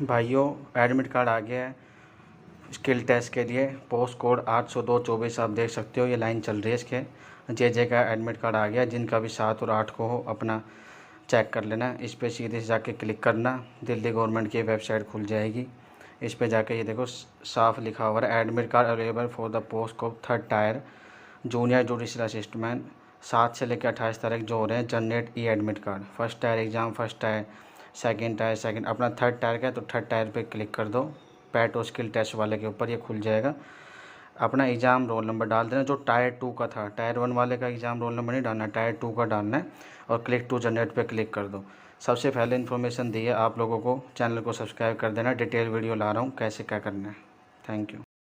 भाइयों admit card आ गया है स्किल टेस्ट के लिए। पोस्ट कोड 80224 आप देख सकते हो, ये लाइन चल रही है इसके। जे का एडमिट कार्ड आ गया, जिनका भी 7 और 8 को हो अपना चेक कर लेना। इस पर सीधे से जाके क्लिक करना, दिल्ली गवर्नमेंट की वेबसाइट खुल जाएगी। इस पर जाके ये देखो साफ लिखा हुआ है admit card available for the post को 3rd tyre junior judicial assistant. 7 से लेकर 28 तारीख जो हो रहे हैं generate e admit card. First tier exam first tier, second tier second, अपना 3rd टायर का है तो 3rd टायर पे क्लिक कर दो। पैट और स्किल टेस्ट वाले के ऊपर ये खुल जाएगा। अपना एग्ज़ाम रोल नंबर डाल देना जो टायर 2 का था। टायर 1 वाले का एग्ज़ाम रोल नंबर नहीं डालना, टायर 2 का डालना है और क्लिक टू जनरेट पे क्लिक कर दो। सबसे पहले इन्फॉर्मेशन दी है आप लोगों को, चैनल को सब्सक्राइब कर देना। डिटेल वीडियो ला रहा हूँ कैसे क्या करना है। Thank you.